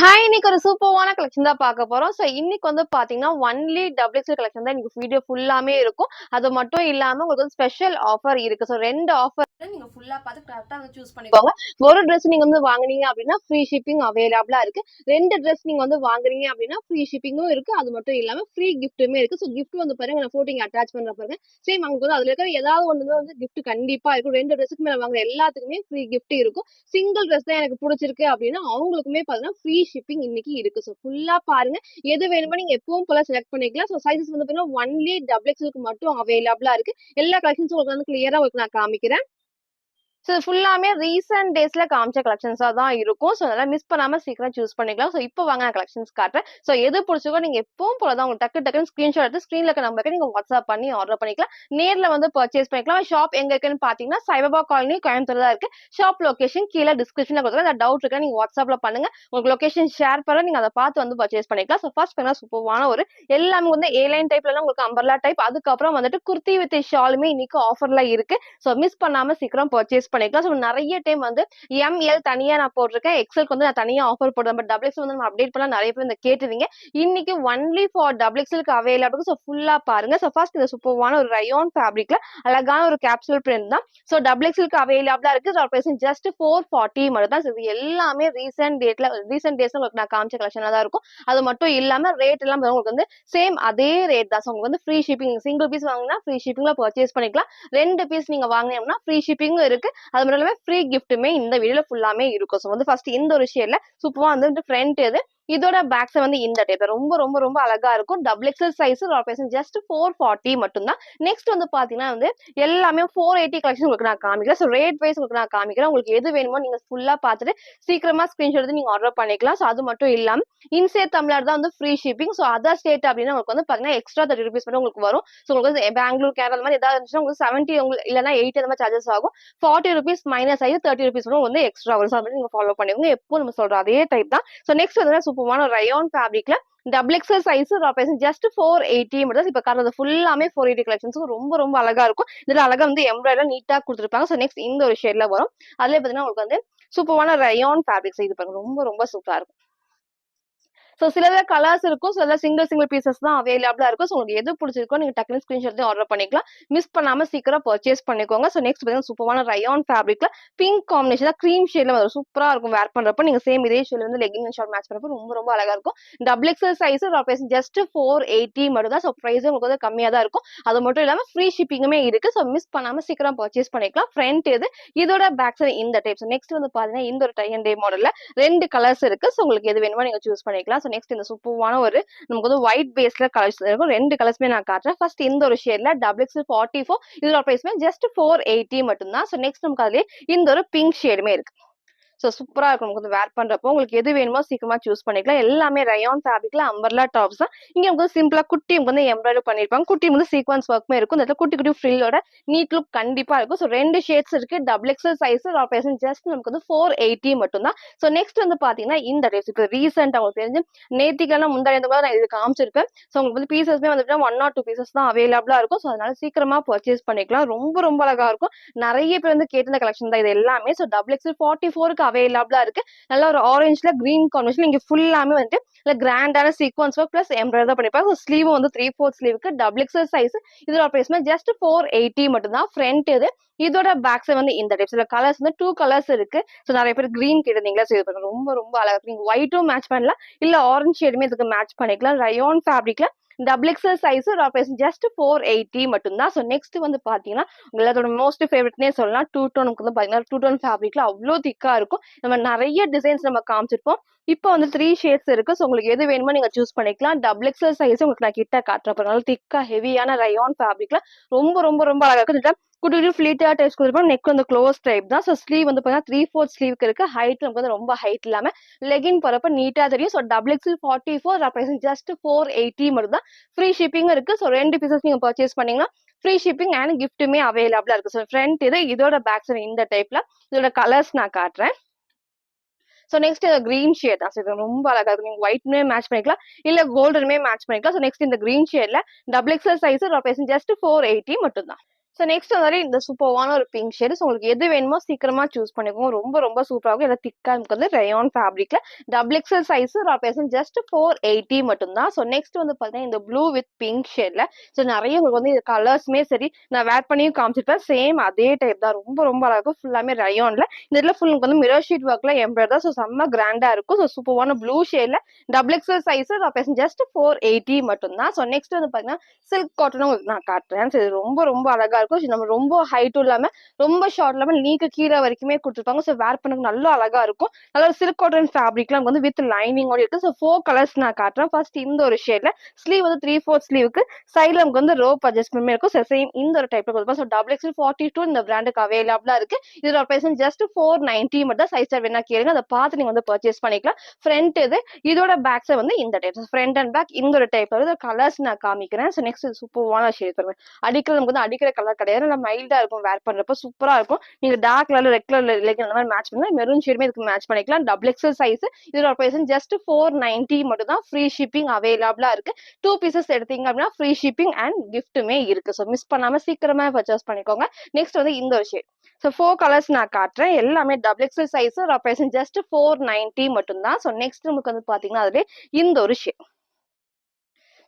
Hi! இன்னைக்கு ஒரு சூப்பர்வான collection தான் பார்க்க போறோம். இன்னைக்கு வந்து பார்த்தீங்கன்னா, ஒன்லி டபுள் எக்ஸல் கலெக்ஷன் தான் இன்னைக்கு வீடியோ ஃபுல்லாமே இருக்கும். அது மட்டும் இல்லாம உங்களுக்கு வந்து ஸ்பெஷல் ஆஃபர் இருக்கு. 2 ஆஃபர் நீங்க ஃபுல்லா பார்த்து கரெக்ட்டா வந்து சூஸ் பண்ணிக்கோங்க. ஒரு ட்ரெஸ் நீங்க வந்து வாங்குனீங்க அப்படின்னா, ஃப்ரீ ஷிப்பிங் அவைலபிளா இருக்கு. 2 ட்ரெஸ் நீங்க வந்து வாங்குறீங்க அப்படின்னா, ஃப்ரீ ஷிப்பிங்கும் இருக்கு. அது மட்டும் இல்லாம ஃப்ரீ கிஃப்ட்டுமே இருக்கு. கிஃப்ட் வந்து பாருங்க நான் ஃபோட்டோ இங்க அட்டாச் பண்றேன் பாருங்க. சேம் அங்க வந்து அதுல இருக்கிற ஏதாவது ஒண்ணு வந்து கிஃப்ட் கண்டிப்பா இருக்கும். 2 ட்ரெஸ்ஸுக்கு மேல வாங்குற எல்லாத்துக்குமே ஃப்ரீ கிஃப்ட் இருக்கும். சிங்கிள் ட்ரெஸ் தான் எனக்கு புடிச்சிருக்கு அப்படின்னா, அவங்களுக்குமே பார்த்தீங்கன்னா ஃப்ரீ ஷிப்பிங் இன்னைக்கு இருக்கு. ஃபுல்லா பாருங்க. எது வேணுமோ நீங்க எப்பவும் போல செலக்ட் பண்ணிக்கலாம். சைஸஸ் வந்து பார்த்தீங்கன்னா, ஒன்லி டபுள் எக்ஸ்எல்க்கு மட்டும் அவைலபிளா இருக்கு. எல்லா கலெக்ஷன்ஸும் உங்களுக்கு வந்து கிளியரா உங்களுக்கு நான் காமிக்கிறேன். ஃபுல்லாமே ரீசென்ட் டேஸ்ல காமிச்ச கலெக்ஷன்ஸா தான் இருக்கும். அதெல்லாம் மிஸ் பண்ணாம சீக்கிரம் சூஸ் பண்ணிக்கலாம். இப்போ வாங்க நான் கலெக்ஷன்ஸ் காட்டுறேன். எது பிடிச்சிருக்கோ நீங்க எப்பவும் போல தான் உங்களுக்கு டக்குன்னு ஸ்கிரீன்ஷாட் எடுத்து ஸ்க்ரீன்ல இருக்க நம்பருக்கு நீங்க வாட்ஸ்அப் பண்ணி ஆர்டர் பண்ணிக்கலாம். நேர்ல வந்து பர்ச்சேஸ் பண்ணிக்கலாம். ஷாப் எங்க இருக்குன்னு பாத்தீங்கன்னா, சாய்பாபா காலனி கோயம்புத்தூர் தான் இருக்கு. ஷாப் லொகேஷன் கீழ டிஸ்கிரிப்ஷன்ல கொடுத்துருக்கேன். டவுட் இருக்கா நீங்க வாட்ஸ்அப்ல பண்ணுங்க. உங்களுக்கு லொகேஷன் ஷேர் பண்ண நீங்க அதை பார்த்து வந்து பர்ச்சேஸ் பண்ணிக்கலாம். ஃபர்ஸ்ட் பண்ணா சூப்பர்வான ஒரு எல்லாமே வந்து ஏலைன் டைப்ல உங்களுக்கு அம்பர்லா டைப், அதுக்கப்புறம் வந்துட்டு குர்த்தி வித் ஷாலுமே இன்னைக்கு ஆஃபர்ல இருக்கு. மிஸ் பண்ணாம சீக்கிரம் பர்ச்சேஸ் பண்ணிக்கலாம். நிறைய டைம் வந்து எம்எல் தனியா நான் போட்டிருக்கேன். எக்ஸலுக்கு வந்து நான் தனியா ஆஃபர் போடுறேன். பட் டபுள் எக்ஸல் வந்து நம்ம அப்டேட் பண்ணா நிறைய பேர் இந்த கேட்டுருவீங்க. இன்னைக்கு ஒன்லி ஃபார் டபுள் எக்ஸலுக்கு அவைலபிள். ஃபுல்லா பாருங்க. ஃபர்ஸ்ட் இந்த சூப்பர்வான ஒரு ரயோன் ஃபேப்ரிக்ல அழகான ஒரு கேப்சூல் பிரிண்ட் தான். டபுள் எக்ஸலுக்கு அவைலபிளா இருக்கு. ஜஸ்ட் 440 மட்டும் தான். இது எல்லாமே ரீசென்ட் டேஸ்ல உங்களுக்கு நான் காமிச்ச கலெக்ஷனா தான் இருக்கும். அது மட்டும் இல்லாம ரேட் எல்லாம் உங்களுக்கு வந்து சேம் அதே ரேட் தான். உங்களுக்கு வந்து ஃப்ரீ ஷிப்பிங். சிங்கிள் பீஸ் வாங்கினா ஃப்ரீ ஷிப்பிங்ல பர்ச்சேஸ் பண்ணிக்கலாம். 2 பீஸ் நீங்க வாங்கினீங்கன்னா ஃப்ரீ ஷிப்பிங்கும் இருக்கு. அது மட்டும் இல்லாம ஃப்ரீ கிஃப்ட்டுமே இந்த வீடியோல ஃபுல்லாமே இருக்கும். வந்து ஃபர்ஸ்ட் இந்த ஒரு ஷேட்ல சூப்பரா வந்து ஃப்ரண்ட் இது. இதோட பேக்ஸ் வந்து இந்த டைப் ரொம்ப ரொம்ப ரொம்ப அழகா இருக்கும். டபுள் எக்ஸல் சைஸ் ஜஸ்ட் 440 மட்டும் தான். நெக்ஸ்ட் வந்து பாத்தீங்கன்னா வந்து எல்லாமே 480 கலெக்ஷன் உங்களுக்கு நான் காமிக்கிறேன். ரேட் வைஸ் உங்களுக்கு நான் காமிக்கிறேன். உங்களுக்கு எது வேணுமோ நீங்க ஃபுல்லா பார்த்துட்டு சீக்கிரமா ஸ்கிரீன்ஷாட் எடுத்து நீங்க ஆர்டர் பண்ணிக்கலாம். அது மட்டும் இல்லாம இன்சைட் தமிழ்நாடு தான் வந்து ஃப்ரீ ஷிப்பிங். அதர் ஸ்டேட் அப்படின்னா உங்களுக்கு வந்து பாத்தீங்கன்னா எக்ஸ்ட்ரா 30 ரூபீஸ் மட்டும் உங்களுக்கு வரும். உங்களுக்கு வந்து பெங்களூர், கேரளா அந்த மாதிரி ஏதாவது இருந்துச்சுன்னா உங்களுக்கு 70 இல்லைன்னா 80 அந்த மாதிரி சார்ஜஸ் ஆகும். 40 ரூபீஸ் மைனஸ் ஆகி 30 ரூபீஸ் வந்து எக்ஸ்ட்ரா வரும். அது நீங்க ஃபாலோ பண்ணிக்கோங்க. எப்போ நம்ம சொல்ற அதே டைப் தான். நெக்ஸ்ட் வந்து சூப்பரான ரயோன் ஃபேப்ரிக்ல டபுள் எக்ஸல் சைஸ் ஜஸ்ட் 480 மட்டும். இப்ப காரணம் ஃபுல்லாமே 480 கலெக்ஷன்ஸ் ரொம்ப ரொம்ப அழகா இருக்கும். இதுல அழகா வந்து எம்ப்ராய்டர் நீட்டா கொடுத்துருப்பாங்க. நெக்ஸ்ட் இந்த ஒரு ஷேட்ல வரும். அதுல பாத்தீங்கன்னா உங்களுக்கு வந்து சூப்பரான ரயோன் ஃபேப்ரிக்ஸ் இது பாருங்க ரொம்ப ரொம்ப சூப்பரா இருக்கும். சில கலர்ஸ் இருக்கும். சில சிங்கிள் பீசஸ் தான் அவைலபிளா இருக்கும். உங்களுக்கு எது பிடிச்சிருக்கோ நீங்க டக்குனு ஸ்கிரீன்ஷாட் ஆர்டர் பண்ணிக்கலாம். மிஸ் பண்ணாம சீக்கிரம் பர்ச்சேஸ் பண்ணிக்கோங்க. நெக்ஸ்ட் பாத்தீங்கன்னா சூப்பரான ரயான் ஃபேப்ரிக்ல பிங்க் காம்பினேஷன் கிரீம் ஷேட்ல வரும். சூப்பரா இருக்கும் வேர் பண்றப்ப. நீங்க சேம் இதே ஷேட்ல வந்து லெகின் அண்ட் ஷார்ட் மேட்ச் பண்றப்ப ரொம்ப ரொம்ப அழகா இருக்கும். டபுள் எக்ஸல் சைஸ் ஜஸ்ட் 480 மட்டும் தான். பிரைஸ் உங்களுக்கு வந்து கம்மியா தான் இருக்கும். அது மட்டும் இல்லாம ஃப்ரீ ஷிப்பிங்குமே இருக்கு. மிஸ் பண்ணாம சீக்கிரம் பர்ச்சேஸ் பண்ணிக்கலாம். ஃப்ரண்ட் இது இதோட பேக் சைடு இந்த டைப். நெக்ஸ்ட் வந்து பாத்தீங்கன்னா இந்த ஒரு டை அண்ட் டே மாடல்ல 2 கலர்ஸ் இருக்கு. உங்களுக்கு எது வேணுமோ நீங்க சூஸ் பண்ணிக்கலாம். நெக்ஸ்ட் இந்த சூப்பரான ஒரு நமக்கு வந்து ஒயிட் பேஸ்ல கலர்ஸ் இருக்கும். 2 கலர்ஸ்மே நான் காட்டுறேன். ஃபர்ஸ்ட் இந்த ஒரு ஷேட்ல டபுள் எக்ஸ் 44 இதோட பிரைஸ்மே ஜஸ்ட் 480 மட்டும் தான். நெக்ஸ்ட் நமக்கு அதுலயே இந்த ஒரு பிங்க் ஷேடுமே இருக்கு. சூப்பரா இருக்கும். உங்களுக்கு வந்து வேர் பண்றப்போ உங்களுக்கு எது வேணுமோ சீக்கிரமா சூஸ் பண்ணிக்கலாம். எல்லாமே ரயான் ஃபேப்ரிக்ல அம்பர்லா டாப்ஸ் தான். இங்க உங்களுக்கு சிம்பிளா குட்டி வந்து எம்ப்ராய்டரி பண்ணிருப்பாங்க. குட்டி வந்து சீக்வன்ஸ் ஒர்க்குமே இருக்கும். இந்த குட்டி குட்டி ஃப்ரில்லோட நீட் லுக் கண்டிப்பா இருக்கும். 2 ஷேட்ஸ் இருக்கு. டபுள் எக்ஸல் சைஸ் ஜஸ்ட் நமக்கு வந்து 480 மட்டும் தான். நெக்ஸ்ட் வந்து பாத்தீங்கன்னா இந்த ட்ரெஸ் இப்போ ரீசெண்டா உங்களுக்கு தெரிஞ்சு நேத்திக்கெல்லாம் முந்தாடி கூட நான் இது காமிச்சிருப்பேன். உங்களுக்கு வந்து பீசஸ்மே வந்துட்டு 1 or 2 பீசஸ் தான் அவைலபிளா இருக்கும். அதனால சீக்கிரமா பர்ச்சேஸ் பண்ணிக்கலாம். ரொம்ப ரொம்ப அழகா இருக்கும். நிறைய பேர் வந்து கேட்டிருந்த கலெக்ஷன் தான் இது எல்லாமே. டபுள் எக்ஸல் 44க்கு அவைலபிளா இருக்கு. நல்ல ஒரு ஆரஞ்சுல கிரீன் காம்பினேஷன் இங்க ஃபுல்லாமே வந்துட்டு இல்ல கிராண்டான சீக்வன்ஸ் ஒர்க் பிளஸ் எம்ப்ராய்டரி பண்ணிருப்பாங்க. ஸ்லீவ் வந்து 3/4 ஸ்லீவுக்கு டபுள் எக்ஸல் சைஸ். இதோட பிரைஸ் ஜஸ்ட் 480 மட்டும் தான். ஃப்ரண்ட் இது இதோட பேக் சைடு வந்து இந்த டைப். கலர்ஸ் வந்து 2 கலர்ஸ் இருக்கு. நிறைய பேர் கிரீன் கேட்டிருந்தீங்களா? இது ரொம்ப ரொம்ப அழகா இருக்கு. நீங்க ஒயிட்டும் மேட்ச் பண்ணலாம். இல்ல ஆரஞ்சு ஷேடுமே இதுக்கு மேட்ச் பண்ணிக்கலாம். ரயோன் ஃபேப்ரிக்ல டபுள் எக்ஸல் சைஸ் ஜஸ்ட் 480 மட்டும் தான். நெக்ஸ்ட் வந்து பாத்தீங்கன்னா உங்களோட மோஸ்ட் ஃபேவரட்னே சொல்லலாம். டூ டோனுக்கு வந்து பாத்தீங்கன்னா டூ டோன் ஃபேப்ரிக்ல அவ்வளோ திக்கா இருக்கும். நம்ம நிறைய டிசைன்ஸ் நம்ம காமிச்சிருப்போம். இப்போ வந்து 3 ஷேட்ஸ் இருக்கு. உங்களுக்கு எது வேணுமோ நீங்க சூஸ் பண்ணிக்கலாம். டபுள் எக்ஸல் சைஸ் உங்களுக்கு நான் கிட்ட காட்டுறப்ப நல்ல திக்கா ஹெவியான ரயான் ஃபேப்ரிக்ல ரொம்ப ரொம்ப ரொம்ப அழகா இருக்கு. குட்டி குட்டி ஃபிளீட்டா டைப்ஸ் கொடுத்துருப்போம். நெக் வந்து க்ளோஸ் டைப் தான். ஸ்லீவ் வந்து பாத்தீங்கன்னா 3/4 ஸ்லீவுக்கு இருக்கு. ஹைட் நமக்கு வந்து ரொம்ப ஹைட் இல்லாம லெகின் போறப்ப நீட்டா தெரியும். டபுள் எக்ஸல் 44 ஜஸ்ட் 480 மட்டும் தான். ஃப்ரீ ஷிப்பிங் இருக்கு. 2 பீசஸ் நீங்க பர்ச்சேஸ் பண்ணீங்கன்னா ஃப்ரீ ஷிப்பிங் அண்ட் கிஃப்ட்டுமே அவைலபிளா இருக்கு. ஃப்ரண்ட் இது இதோட பேக் சைடு இந்த டைப்ல இதோட கலர்ஸ் நான் காட்டுறேன். நெக்ஸ்ட் கிரீன் ஷேட் தான். ரொம்ப அழகா இருக்கும். நீங்க ஒயிட்மே மேட்ச் பண்ணிக்கலாம். இல்ல கோல்டனுமே மேட்ச் பண்ணிக்கலாம். நெக்ஸ்ட் இந்த கிரீன் ஷேட்ல டபுள் எக்ஸல் சைஸ் ஜஸ்ட் 480 மட்டும் தான். ஸோ நெக்ஸ்ட் வந்து இந்த சூப்பர்வான ஒரு பிங்க் ஷேடு. ஸோ உங்களுக்கு எது வேணுமோ சீக்கிரமா சூஸ் பண்ணிக்கோங்க. ரொம்ப ரொம்ப சூப்பரா இருக்கும். எல்லாம் திக்கா நமக்கு வந்து ரயான் ஃபேப்ரிக்ல double XL size person just 480 மட்டும் தான். ஸோ நெக்ஸ்ட் வந்து பார்த்தீங்கன்னா இந்த ப்ளூ வித் பிங்க் ஷேட்ல ஸோ நிறைய உங்களுக்கு வந்து இது கலர்ஸுமே சரி நான் வேர் பண்ணியும் காமிச்சிருப்பேன். சேம் அதே டைப் தான். ரொம்ப ரொம்ப அழகா இருக்கும். ஃபுல்லாமே ரயான்ல இந்த இடத்துல ஃபுல் வந்து மிரர் ஷீட் ஒர்க்ல எம்ப்ராய்டர் தான். ஸோ செம்ம கிராண்டா இருக்கும். ஸோ சூப்பர்வான ப்ளூ ஷேட்ல double XL size person just 480 மட்டும் தான். ஸோ நெக்ஸ்ட் வந்து பார்த்தீங்கன்னா சில்க் காட்டனும் உங்களுக்கு நான் காட்டுறேன். சரி ரொம்ப ரொம்ப அழகா இருக்கும். நம்ம ரொம்ப ஹைட்டும் இல்லாம ரொம்ப ஷார்ட் இல்லாம நீக்கு கீழே வரைக்குமே கொடுத்துருப்பாங்க. ஸோ வேர் பண்ணக்கு நல்லா அழகா இருக்கும். அதாவது சில்க் காட்டன் ஃபேப்ரிக்லாம் வந்து வித் லைனிங்கோட இருக்கு. ஸோ 4 கலர்ஸ் நான் காட்டுறேன். ஃபர்ஸ்ட் இந்த ஒரு ஷேட்ல ஸ்லீவ் வந்து 3/4 ஸ்லீவுக்கு சைட்ல நமக்கு வந்து ரோப் அட்ஜஸ்ட்மெண்ட் இருக்கும். சேம் இந்த ஒரு டைப்ல கொடுப்போம். ஸோ டபுள் எக்ஸ் 42 இந்த பிராண்டுக்கு அவைலபிளா இருக்கு. இதோட பிரைஸ் ஜஸ்ட் 490 மட்டும். சைஸ் வேணா கேளுங்க. அதை பார்த்து நீங்க வந்து பர்ச்சேஸ் பண்ணிக்கலாம். ஃப்ரண்ட் இது இதோட பேக்ஸ் வந்து இந்த டைப் ஃப்ரண்ட் அண்ட் பேக் இந்த ஒரு டைப்ல வந்து கலர்ஸ் நான் காமிக்கிறேன். ஸோ நெக்ஸ்ட் சூப்பர்வான ஷேட் தருவேன். அடிக்கிறது நமக்கு வந்து அடிக்கிற கலர் கிடையாது. நல்லா மைல்டா இருக்கும். வேர் பண்றப்ப சூப்பரா இருக்கும். நீங்க dark colour red colour legging அந்த மாதிரி மேட்ச் பண்ணா மெரூன் ஷேடுமே இதுக்கு மேட்ச் பண்ணிக்கலாம். டபுள் எக்ஸல் சைஸ் இதோட பிரைஸ் ஜஸ்ட் 490 மட்டும் தான். ஃப்ரீ ஷிப்பிங் அவைலபிளா இருக்கு. 2 பீசஸ் எடுத்தீங்க அப்படின்னா ஃப்ரீ ஷிப்பிங் அண்ட் கிஃப்ட்டுமே இருக்கு. ஸோ மிஸ் பண்ணாம சீக்கிரமா பர்ச்சேஸ் பண்ணிக்கோங்க. நெக்ஸ்ட் வந்து இந்த ஒரு ஷேட். ஸோ 4 கலர்ஸ் நான் காட்டுறேன். எல்லாமே double XL size price just 490 மட்டும் தான். ஸோ நெக்ஸ்ட் நமக்கு வந்து பாத்தீங்கன்னா அதுல இந்த ஒரு ஷேட்.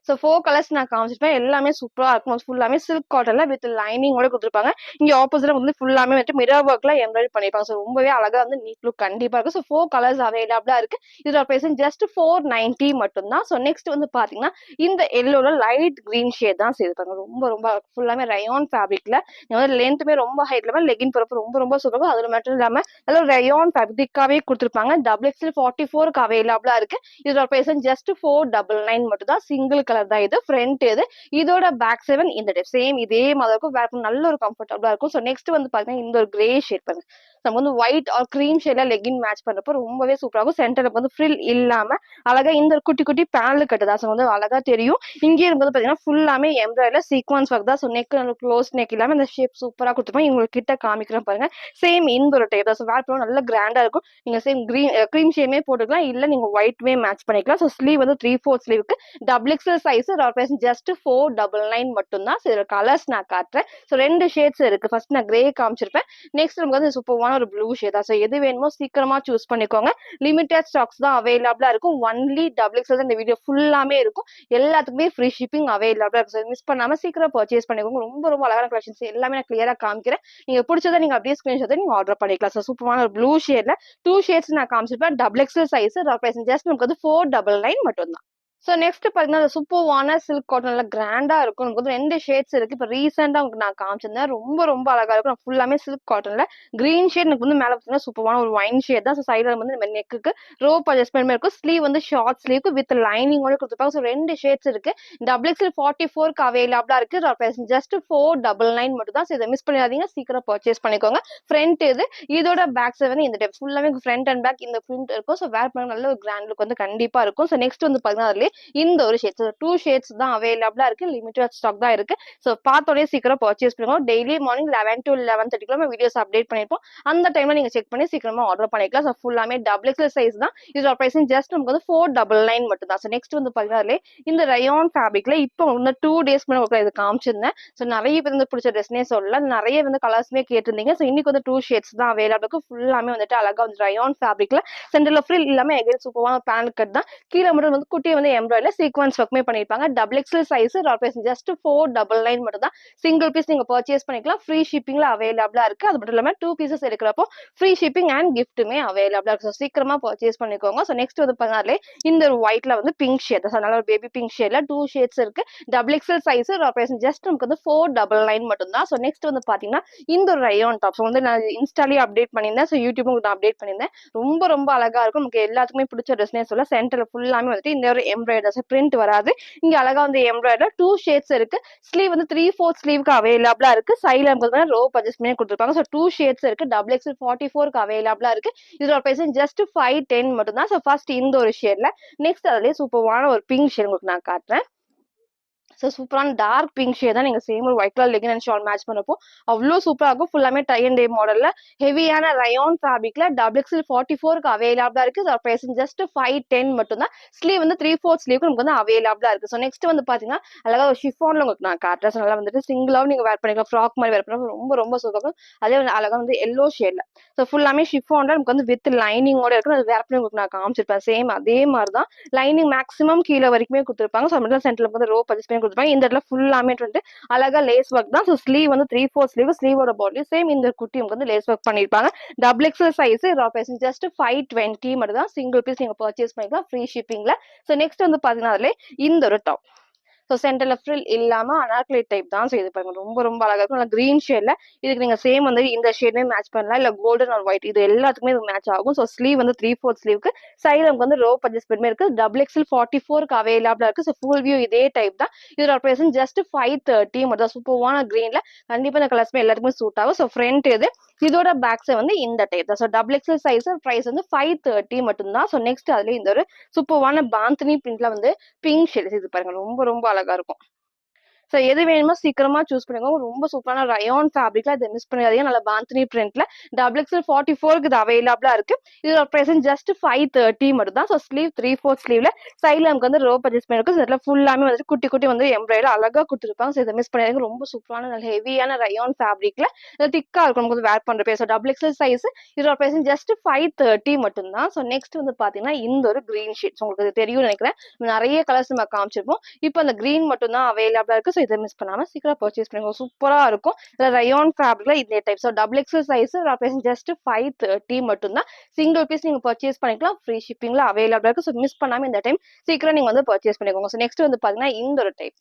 ஸோ 4 கலர்ஸ் நான் காமிச்சிருப்பேன். எல்லாமே சூப்பரா இருக்கும். ஃபுல்லாமே சில்க் காட்டன்ல வித் லைனிங்கோட கொடுத்துருப்பாங்க. இங்க ஆப்போசிட்ல வந்து ஃபுல்லாமே வந்துட்டு மிரர் ஒர்க்ல எம்ப்ராய்டரி பண்ணிருப்பாங்க. ஸோ ரொம்பவே அழகா வந்து நீட் லுக் கண்டிப்பா இருக்கும். ஸோ 4 கலர்ஸ் அவைலபிளா இருக்கு. இதோட பிரைஸ் ஜஸ்ட் 490 மட்டும் தான். ஸோ நெக்ஸ்ட் வந்து பாத்தீங்கன்னா இந்த எல்லோல லைட் கிரீன் ஷேட் தான் செய்திருப்பாங்க. ரொம்ப ரொம்ப ஃபுல்லாமே ரயான் ஃபேப்ரிக்ல வந்து லென்த்துமே ரொம்ப ஹைட் இல்லாம லெகின் போறப்ப ரொம்ப ரொம்ப சூப்பராக அதுல மட்டும் இல்லாம அதில் ரயான் ஃபேப்ரிக்காவே கொடுத்துருப்பாங்க. டபுள் எக்ஸ்எல் 44க்கு அவைலபிளா இருக்கு. இதோட பிரைஸ் ஜஸ்ட் 499 மட்டும் தான். சிங்கிள் கலர் தான் இது. ஃப்ரண்ட் இது இதோட பேக் 7 இந்த டைப் சேம் இதே மாதிரி இருக்கும். வேர் பண்ண நல்ல ஒரு கம்ஃபர்டபுளா இருக்கும். ஸோ நெக்ஸ்ட் வந்து பாத்தீங்கன்னா இந்த ஒரு கிரே ஷேட் பாருங்க. நம்ம வந்து ஒயிட் ஆர் கிரீம் ஷேட்ல லெகின் மேட்ச் பண்றப்போ ரொம்பவே சூப்பரா இருக்கும். சென்டர்ல வந்து ஃப்ரில் இல்லாம அழகா இந்த ஒரு குட்டி குட்டி பேனல் கட்டுதா. ஸோ வந்து அழகா தெரியும். இங்கே இருக்கும்போது பாத்தீங்கன்னா ஃபுல்லாமே எம்ப்ராய்டர்ல சீக்வன்ஸ் ஒர்க் தான். ஸோ நெக் க்ளோஸ் நெக் இல்லாம இந்த ஷேப் சூப்பரா கொடுத்துருப்போம். உங்களுக்கு கிட்ட காமிக்கிறேன் பாருங்க. சேம் இந்த ஒரு டைப் தான். ஸோ வேர் பண்ண நல்ல கிராண்டா இருக்கும். நீங்க சேம் கிரீம் ஷேமே போட்டுக்கலாம். இல்ல நீங்க ஒயிட்மே மேட்ச் பண்ணிக்கலாம். ஸோ ஸ்லீவ் வந்து 3/4 ஸ்லீவுக்கு டபுள் எக்ஸல் சைஸ் ஜஸ்ட் 499 மட்டும் தான். சில கலர்ஸ் நான் காட்டுறேன். ஸோ 2 ஷேட்ஸ் இருக்கு. ஃபர்ஸ்ட் நான் கிரே காமிச்சிருப்பேன். நெக்ஸ்ட் நமக்கு வந்து சூப்பரான ஒரு ப்ளூ ஷேட் தான். ஸோ எது வேணுமோ சீக்கிரமா சூஸ் பண்ணிக்கோங்க. லிமிடெட் ஸ்டாக்ஸ் தான் அவைலபிளா இருக்கும். ஒன்லி டபுள் எக்ஸல் இந்த வீடியோ ஃபுல்லாமே இருக்கும். எல்லாத்துக்குமே ஃப்ரீ ஷிப்பிங் அவைலபிளா இருக்கும். மிஸ் பண்ணாம சீக்கிரம் பர்ச்சேஸ் பண்ணிக்கோங்க. ரொம்ப ரொம்ப அழகான கலெக்ஷன்ஸ் எல்லாமே நான் கிளியரா காமிக்கிறேன். நீங்க பிடிச்சதை நீங்க அப்படியே ஸ்கிரீன்ஷாட் நீங்க ஆர்டர் பண்ணிக்கலாம். ஸோ சூப்பரான ஒரு ப்ளூ ஷேட்ல 2 ஷேட்ஸ் நான் காமிச்சிருப்பேன். டபுள் எக்ஸல் சைஸ் ஜஸ்ட் நமக்கு வந்து 499 மட்டும் தான். ஸோ நெக்ஸ்ட் பார்த்தீங்கன்னா சூப்பர்வான சில்க் காட்டன்ல கிராண்டா இருக்கும். நமக்கு வந்து 2 ஷேட்ஸ் இருக்கு. இப்போ ரீசெண்டா உங்களுக்கு நான் காமிச்சிருந்தேன். ரொம்ப ரொம்ப அழகா இருக்கும். ஃபுல்லாமே சில்க் காட்டன்ல கிரீன் ஷேட் எனக்கு வந்து மேல பார்த்தீங்கன்னா சூப்பரான ஒரு ஒயின் ஷேட் தான். ஸோ சைடில் வந்து நம்ம நெக்குக்கு ரோப் அட்ஜஸ்ட்மெண்ட் இருக்கும். ஸ்லீவ் வந்து ஷார்ட் ஸ்லீவ் வித் லைனிங்கோட கொடுத்துருப்பாங்க. ஸோ 2 ஷேட்ஸ் இருக்கு. டபுள் எக்ஸ்எல் 44க்கு அவைலபிளா இருக்கு. ஜஸ்ட் 499 மட்டும் தான். ஸோ இதை மிஸ் பண்ணிடாதீங்க. சீக்கிரம் பர்ச்சேஸ் பண்ணிக்கோங்க. ஃப்ரண்ட் இதோட பேக் வந்து இந்த டைப் ஃபுல்லாமே ஃப்ரண்ட் அண்ட் பேக் இந்த பிரிண்ட் இருக்கும். ஸோ வேர் பண்ண நல்ல ஒரு கிராண்ட் லுக் வந்து கண்டிப்பா இருக்கும். ஸோ நெக்ஸ்ட் வந்து பார்த்தீங்கன்னா அதுலேயே இந்த ஒரு ஷேட்ஸ் 2 ஷேட்ஸ் தான் அவைலபிளா இருக்கு. லிமிடெட் ஸ்டாக் தான் இருக்கு. ஸோ பார்த்தோடனே சீக்கிரம் பர்ச்சேஸ் பண்ணுங்க. Daily morning 11 to 11:30 videos update பண்ணிருப்போம். அந்த டைம்ல நீங்க செக் பண்ணி சீக்கிரமா ஆர்டர் பண்ணிக்கலாம். ஸோ ஃபுல்லாமே டபுள் எக்ஸல் சைஸ் தான். இதோட பிரைஸ் ஜஸ்ட் நமக்கு வந்து 499 மட்டும் தான். ஸோ நெக்ஸ்ட் வந்து பார்த்தீங்கன்னா இந்த ரயான் ஃபேப்ரிக்ல இப்போ வந்து 2 டேஸ் முன்னாடி இது காமிச்சிருந்தேன். ஸோ நிறைய பேர் வந்து பிடிச்ச ட்ரெஸ்னே சொல்லலாம். நிறைய வந்து கலர்ஸ்மே கேட்டிருந்தீங்க. ஸோ இன்னைக்கு வந்து 2 ஷேட்ஸ் தான் அவைலபிள் இருக்கு. ஃபுல்லாமே வந்துட்டு அழகா வந்து ரயான் ஃபேப்ரிக்ல சென்டர்ல ஃப்ரில் இல்லாம எகைன் சூப்பரான பேனல் கட் தான். கீழே மட்டும் வந்து குட்டியை வந்து எம்ப்ராய்டர்ல சீக்வன்ஸ் ஒர்க்மே பண்ணிருப்பாங்க. டபுள் எக்ஸல் சைஸ் ஜஸ்ட் 499 மட்டும் தான். சிங்கிள் பீஸ் நீங்க பர்ச்சேஸ் பண்ணிக்கலாம். ஃப்ரீ ஷிப்பிங்ல அவைலபிளா இருக்கு. அது மட்டும் இல்லாம 2 பீசஸ் எடுக்கிறப்போ ஃப்ரீ ஷிப்பிங் அண்ட் கிஃப்ட்டுமே அவைலபிளா இருக்கு. ஸோ சீக்கிரமா பர்ச்சேஸ் பண்ணிக்கோங்க. ஸோ நெக்ஸ்ட் வந்து பண்ணாலே இந்த ஒரு ஒயிட்ல வந்து பிங்க் ஷேட். ஸோ நல்ல ஒரு பேபி பிங்க் ஷேட்ல 2 ஷேட்ஸ் இருக்கு. டபுள் எக்ஸல் சைஸ் ஜஸ்ட் நமக்கு வந்து 499 மட்டும் தான். ஸோ நெக்ஸ்ட் வந்து பாத்தீங்கன்னா இந்த ஒரு ரயான் டாப். ஸோ வந்து நான் இன்ஸ்டாலயே அப்டேட் பண்ணியிருந்தேன். ஸோ யூடியூப் அப்டேட் பண்ணியிருந்தேன். ரொம்ப ரொம்ப அழகா இருக்கும். நமக்கு எல்லாத்துக்குமே பிடிச்ச ட்ரெஸ்னே சொல்ல சென்டர்ல ஃபுல்லாமே வந்துட்டு இந்த ஒரு எம்ப்ராய்டர்ஸ் பிரிண்ட் வராது. இங்க அழகா வந்து எம்ப்ராய்டர் 2 ஷேட்ஸ் இருக்கு. ஸ்லீவ் வந்து 3/4 ஸ்லீவுக்கு அவைலபிளா இருக்கு. சைடுல நமக்கு ரோப் அட்ஜஸ்ட்மெண்ட் கொடுத்துருப்பாங்க. ஸோ 2 ஷேட்ஸ் இருக்கு. டபுள் எக்ஸ்எல் 44க்கு அவைலபிளா இருக்கு. இதோட பிரைஸ் ஜஸ்ட் 510 மட்டும் தான். ஸோ ஃபர்ஸ்ட் இந்த ஒரு ஷேட்ல நெக்ஸ்ட் அதுலயே சூப்பரான ஒரு பிங்க் ஷேட் உங்களுக்கு நான் காட்டுறேன். ஸோ சூப்பரான டார்க் பிங்க் ஷேட் தான் நீங்க சேம் ஒரு white colour legging and shawl match பண்ணப்போ அவ்வளோ சூப்பரா இருக்கும். ஃபுல்லாமே டை அண்ட் டே மாடல்ல ஹெவியான ரயான் ஃபேப்ரிக்ல XXL 44க்கு அவைலபிளா இருக்கு. இதோட பிரைஸ் ஜஸ்ட் 510 மட்டும் தான். ஸ்லீவ் வந்து 3/4 ஸ்லீவ்க்கு நமக்கு வந்து அவைலபிளா இருக்கு. ஸோ நெக்ஸ்ட் வந்து பாத்தீங்கன்னா அழகா ஒரு ஷிஃபான்ல உங்களுக்கு நான் காட்டுறேன். நல்லா வந்துட்டு சிங்கிளாவும் நீங்க வேர் பண்ணிக்கலாம், ஃப்ராக் மாதிரி வேர் பண்ணலாம். ரொம்ப ரொம்ப சூப்பர். அதே வந்து அழகா வந்து எல்லோ ஷேட்ல ஸோ ஃபுல்லாமே ஷிஃபான்ல நமக்கு வந்து வித் லைனிங்கோட இருக்கும். அது வேர் பண்ணி உங்களுக்கு நான் காமிச்சிருப்பேன். சேம் அதே மாதிரி தான் லைனிங் மேக்ஸிமம் கீழே வரைக்குமே கொடுத்துருப்பாங்க. ஸோ மிடில் சென்டர்ல வந்து ரோப் அட்ஜஸ்ட் பண்ணி கொடுத்துருப்பாங்க. இந்த இடத்துல ஃபுல்லாமே வந்து அழகா லேஸ் ஒர்க் தான். ஸோ ஸ்லீவ் வந்து 3/4 ஸ்லீவ், ஸ்லீவோட பாடி சேம் இந்த குட்டி உங்களுக்கு வந்து லேஸ் ஒர்க் பண்ணிருப்பாங்க. XXL சைஸ் ஜஸ்ட் 520 மட்டும் தான். சிங்கிள் பீஸ் நீங்க பர்ச்சேஸ் பண்ணிக்கலாம் ஃப்ரீ ஷிப்பிங்ல. ஸோ நெக்ஸ்ட் வந்து பாத்தீங்கன்னா அதுல இந்த ஒரு டாப் ஸோ சென்டர்ல ஃப்ரில் இல்லாம அனார்கலி டைப் தான். ஸோ இது பாருங்க ரொம்ப ரொம்ப அழகா இருக்கும். நல்லா கிரீன் ஷேட்ல இதுக்கு நீங்க சேம் வந்து இந்த ஷேட்மே மேட்ச் பண்ணலாம், இல்ல கோல்டன் ஆர் ஒயிட் இது எல்லாத்துக்குமே இது மேட்ச் ஆகும். ஸோ ஸ்லீவ் வந்து 3/4 ஸ்லீவ்க்கு சைடு நமக்கு வந்து ரோப் அட்ஜஸ்ட்மெண்ட் இருக்கு. XXL 44க்கு அவைலபிளா இருக்கு. ஸோ ஃபுல் வியூ இதே டைப் தான். இதோட பிரைஸ் ஜஸ்ட் 530 மட்டும். சூப்பர்வான கிரீன்ல கண்டிப்பா இந்த கலர்ஸ்மே எல்லாத்துக்குமே சூட் ஆகும். ஸோ ஃப்ரண்ட் இது இதோட பேக் சைடு வந்து இந்த டைப் தான். ஸோ XXL சைஸ் பிரைஸ் வந்து 530 மட்டும் தான். ஸோ நெக்ஸ்ட் அதுல இந்த ஒரு சூப்பர்வான பாந்தினி பிரிண்ட்ல வந்து பிங்க் ஷேட் இது பாருங்க ரொம்ப ரொம்ப அழகா இருக்கும். ஸோ எது வேணுமோ சீக்கிரமா சூஸ் பண்ணிக்கோங்க. ரொம்ப சூப்பரான ரயான் ஃபேப்ரிக்ல இதை மிஸ் பண்ணிடாதீங்க. நல்ல பாந்தினி பிரிண்ட்ல XXL 44க்கு இது அவைலபிளா இருக்கு. இதோட பிரைஸ் ஜஸ்ட் 530 மட்டும் தான். ஸோ ஸ்லீவ் 3/4 ஸ்லீவ்ல சைட்ல நமக்கு வந்து ரோப் அட்ஜஸ்ட்மெண்ட் இருக்கும். இதுல ஃபுல்லாமே வந்து குட்டி குட்டி வந்து எம்ப்ராய்டரி அழகா கொடுத்துருப்பாங்க. ஸோ இதை மிஸ் பண்ணிடாதீங்க. ரொம்ப சூப்பரான நல்ல ஹெவியான ரயான் ஃபேப்ரிக்ல திக்கா இருக்கும் நமக்கு வந்து வேர் பண்ற. ஸோ XXL சைஸ் இதோட பிரைஸ் ஜஸ்ட் 530 மட்டும் தான். ஸோ நெக்ஸ்ட் வந்து பாத்தீங்கன்னா இந்த ஒரு கிரீன் ஷேட் உங்களுக்கு இது தெரியும் நினைக்கிறேன். நிறைய கலர்ஸ் நம்ம காமிச்சிருப்போம். இப்போ அந்த கிரீன் மட்டும் தான் அவைலபிளா இருக்கு. ஸோ இதை மிஸ் பண்ணாம சீக்கிரம் பர்ச்சேஸ் பண்ணுங்க. சூப்பரா இருக்கும். ரயான் ஃபேப்ரிக்ல இதே type. So XXL size just 530 மட்டும் தான். சிங்கிள் பீஸ் நீங்க பர்ச்சேஸ் பண்ணிக்கலாம். ஃப்ரீ ஷிப்பிங்ல அவைலபிளா இருக்கு. ஸோ மிஸ் பண்ணாம இந்த டைம் சீக்கிரம் நீங்க வந்து பர்ச்சேஸ் பண்ணிக்கோங்க. ஸோ நெக்ஸ்ட் வந்து பாத்தீங்கன்னா இந்த ஒரு டைப்.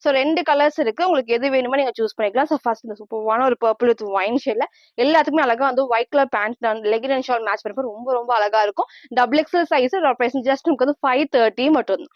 ஸோ 2 கலர்ஸ் இருக்கு. உங்களுக்கு எது வேணுமோ நீங்க சூஸ் பண்ணிக்கலாம். ஸோ ஃபர்ஸ்ட் இந்த சூப்பரான ஒரு பர்பிள் வித் ஒயின் ஷேட்ல எல்லாத்துக்குமே அழகா வந்து white colour pant legging and shawl match பண்ணப்போ ரொம்ப ரொம்ப அழகா இருக்கும். XXL சைஸ் பிரைஸ் ஜஸ்ட் உங்களுக்கு வந்து 530 மட்டும்.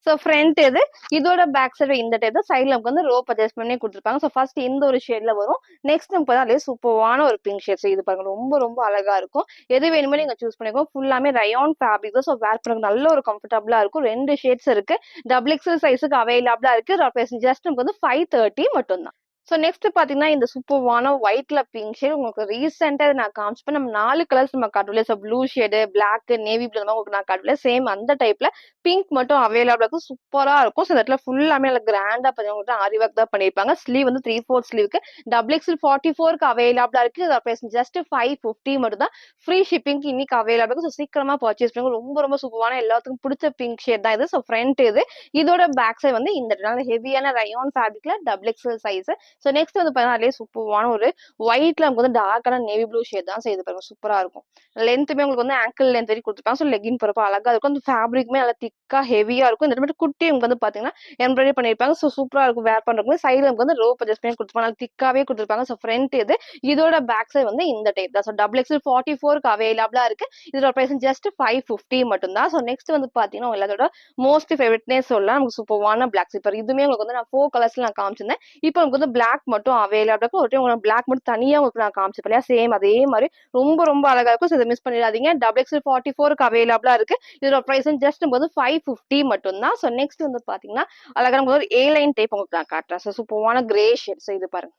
ஸோ ஃப்ரண்ட் இது இதோட பேக் சைடு இந்த டைப் தான். சைடில் நமக்கு வந்து ரோப் அட்ஜஸ்ட் பண்ணி கொடுத்துருப்பாங்க. ஸோ ஃபர்ஸ்ட் இந்த ஒரு ஷேட்ல வரும். நெக்ஸ்ட் நமக்கு தான் அதே சூப்பரான ஒரு பிங்க் ஷேட். இது பாருங்க ரொம்ப ரொம்ப அழகா இருக்கும். எது வேணுமோ நீங்க சூஸ் பண்ணிக்கோ. ஃபுல்லாமே ரயான் ஃபேப்ரிக் தான். ஸோ வேர் பண்ண நல்ல ஒரு கம்ஃபர்டபுளா இருக்கும். 2 ஷேட்ஸ் இருக்கு. XXL சைஸுக்கு அவைலபிளா இருக்கு. ஜஸ்ட் நமக்கு வந்து 530 மட்டும் தான். ஸோ நெக்ஸ்ட் பாத்தீங்கன்னா இந்த சூப்பர்வான ஒயிட்ல பிங்க் ஷேட் உங்களுக்கு ரீசெண்டா நான் காமிச்சேன். நம்ம 4 கலர்ஸ் நம்ம காட்டுல. So blue shade, black, navy blue உங்களுக்கு நான் காட்டுல. சேம் அந்த டைப்ல பிங்க் மட்டும் அவைலபிளா இருக்கும். சூப்பரா இருக்கும். ஸோ இடத்துல ஃபுல்லாமே நல்ல கிராண்டா பார்த்தீங்கன்னா ஆரி ஒர்க் தான் பண்ணிருப்பாங்க. ஸ்லீவ் வந்து 3/4 ஸ்லீவ்க்கு XXL 44க்கு அவைலபிளா இருக்கு. பிரைஸ் ஜஸ்ட் 550 மட்டும் தான். ஃப்ரீ ஷிப்பிங்க்கு இன்னைக்கு அவைலபிளா இருக்கு. ஸோ சீக்கிரமா பர்ச்சேஸ் பண்ணுங்க. ரொம்ப ரொம்ப சூப்பரான எல்லாத்துக்கும் பிடிச்ச பிங்க் ஷேட் தான் இது. ஸோ ஃப்ரண்ட் இது இதோட பேக் சைடு வந்து இந்த ஹெவியான ரயான் ஃபேப்ரிக்ல XXL சைஸ். ஸோ நெக்ஸ்ட் வந்து பாத்தீங்கன்னா அதுலயே சூப்பரான ஒரு ஒயிட்ல நமக்கு வந்து டார்க்கான நேவி ப்ளூ ஷேட் தான். ஸோ இது பாருங்க சூப்பரா இருக்கும். லென்த்துமே உங்களுக்கு வந்து ஆங்கிள் லென்த் வரைக்கும் கொடுத்துருப்பாங்க. ஸோ லெகின் போறப்ப அழகா இருக்கும். அந்த ஃபேப்ரிக்மே நல்லா திக்கா ஹெவியா இருக்கும். இந்த மாதிரி குட்டி உங்களுக்கு வந்து பாத்தீங்கன்னா எம்ப்ராய்டரி பண்ணிருப்பாங்க. ஸோ சூப்பரா இருக்கும் வேர் பண்றதுக்கு. சைடுல நமக்கு வந்து ரோப் அட்ஜஸ்ட் பண்ணி கொடுத்துருப்பாங்க. நல்லா திக்காவே கொடுத்துருப்பாங்க. ஸோ ஃப்ரண்ட் இது இதோட பேக் சைடு வந்து இந்த டைப் தான். ஸோ XXL 44க்கு அவைலபிளா இருக்கு. இதோட பிரைஸ் ஜஸ்ட் 550 மட்டும் தான். ஸோ நெக்ஸ்ட் வந்து பாத்தீங்கன்னா எல்லாத்தோட மோஸ்ட் ஃபேவரட்னே சொல்லலாம். நமக்கு சூப்பரான பிளாக் சிப்பர். இதுமே உங்களுக்கு வந்து நான் 4 கலர்ஸ்ல நான் காமிச்சிருந்தேன். இப்போ உங்களுக்கு வந்து பிளாக் மட்டும் அவைலபிளா இருக்கும். ஒரு டைம் உங்களுக்கு பிளாக் மட்டும் தனியா உங்களுக்கு நான் காமிச்சிருப்பேன் இல்லையா? சேம் அதே மாதிரி ரொம்ப ரொம்ப அழகா இருக்கும். ஸோ இதை மிஸ் பண்ணிடாதீங்க. XXL 44க்கு அவைலபிளா இருக்கு. இதோட பிரைஸ் ஜஸ்ட் வந்து 550 மட்டும் தான். ஸோ நெக்ஸ்ட் வந்து பாத்தீங்கன்னா அழகா நமக்கு ஒரு ஏ லைன் டைப் உங்களுக்கு நான் காட்டுறேன். ஸோ சூப்பரான கிரே ஷேட். ஸோ இது பாருங்க